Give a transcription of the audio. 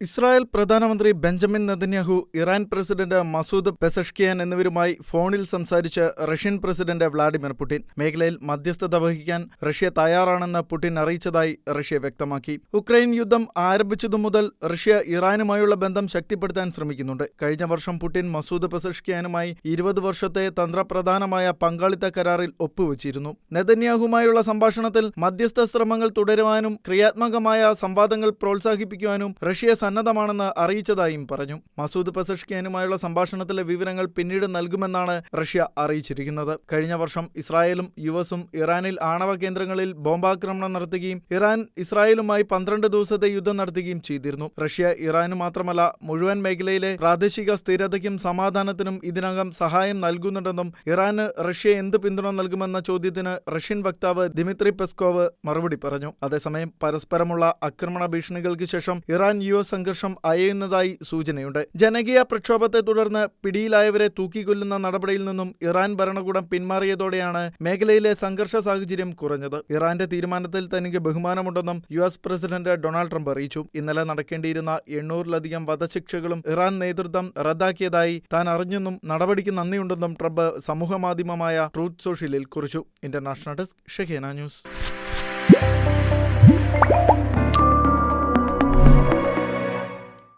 Israel പ്രധാനമന്ത്രി Benjamin Netanyahu, Iran president Masoud Pezeshkian എന്നിവരുമായി ഫോണിൽ സംസാരിച്ച് റഷ്യൻ പ്രസിഡന്റ് വ്ളാഡിമിർ പുടിൻ. മേഖലയിൽ മധ്യസ്ഥത വഹിക്കാൻ റഷ്യ തയ്യാറാണെന്ന് പുടിൻ അറിയിച്ചതായി റഷ്യ വ്യക്തമാക്കി. ഉക്രൈൻ യുദ്ധം ആരംഭിച്ചതു മുതൽ റഷ്യ ഇറാനുമായുള്ള ബന്ധം ശക്തിപ്പെടുത്താൻ ശ്രമിക്കുന്നുണ്ട്. കഴിഞ്ഞ വർഷം പുടിൻ മസൂദ് പെസഷ്കിയാനുമായി 20 വർഷത്തെ തന്ത്രപ്രധാനമായ പങ്കാളിത്ത കരാറിൽ ഒപ്പുവച്ചിരുന്നു. നെതന്യാഹുമായുള്ള സംഭാഷണത്തിൽ മധ്യസ്ഥ ശ്രമങ്ങൾ തുടരുവാനും ക്രിയാത്മകമായ സംവാദങ്ങൾ പ്രോത്സാഹിപ്പിക്കുവാനും റഷ്യ സന്നദ്ധമാണെന്ന് അറിയിച്ചതായും പറഞ്ഞു. മസൂദ് പെസഷ്കിയാനുമായുള്ള സംഭാഷണത്തിലെ വിവരങ്ങൾ പിന്നീട് നൽകുമെന്നാണ് റഷ്യ അറിയിച്ചിരിക്കുന്നത്. കഴിഞ്ഞ വർഷം ഇസ്രായേലും യുഎസും ഇറാനിൽ ആണവ കേന്ദ്രങ്ങളിൽ ബോംബാക്രമണം നടത്തുകയും ഇറാൻ ഇസ്രായേലുമായി 12 ദിവസത്തെ യുദ്ധം നടത്തുകയും ചെയ്തിരുന്നു. റഷ്യ ഇറാനു മാത്രമല്ല, മുഴുവൻ മേഖലയിലെ പ്രാദേശിക സ്ഥിരതയ്ക്കും സമാധാനത്തിനും ഇതിനകം സഹായം നൽകുന്നുണ്ടെന്നും ഇറാന് റഷ്യ എന്ത് പിന്തുണ നൽകുമെന്ന ചോദ്യത്തിന് റഷ്യൻ വക്താവ് ദിമിത്രി പെസ്കോവ് മറുപടി പറഞ്ഞു. അതേസമയം പരസ്പരമുള്ള ആക്രമണ ഭീഷണികൾക്ക് ശേഷം ഇറാൻ യുഎസ് സംഘർഷം അയയുന്നതായി സൂചനയുണ്ട്. ജനകീയ പ്രക്ഷോഭത്തെ തുടർന്ന് പിടിയിലായവരെ തൂക്കിക്കൊല്ലുന്ന നടപടിയിൽ നിന്നും ഇറാൻ ഭരണകൂടം പിന്മാറിയതോടെയാണ് മേഖലയിലെ സംഘർഷ സാഹചര്യം കുറഞ്ഞത്. ഇറാന്റെ തീരുമാനത്തിൽ തനിക്ക് ബഹുമാനമുണ്ടെന്നും യുഎസ് പ്രസിഡന്റ് ഡൊണാൾഡ് ട്രംപ് അറിയിച്ചു. ഇന്നലെ നടക്കേണ്ടിയിരുന്ന 800-ലധികം വധശിക്ഷകളും ഇറാൻ നേതൃത്വം റദ്ദാക്കിയതായി താൻ അറിഞ്ഞെന്നും നടപടിക്ക് നന്ദിയുണ്ടെന്നും ട്രംപ് സമൂഹമാധ്യമമായ ട്രൂത്ത് സോഷ്യലിൽ കുറിച്ചു. International desk, Shehena news.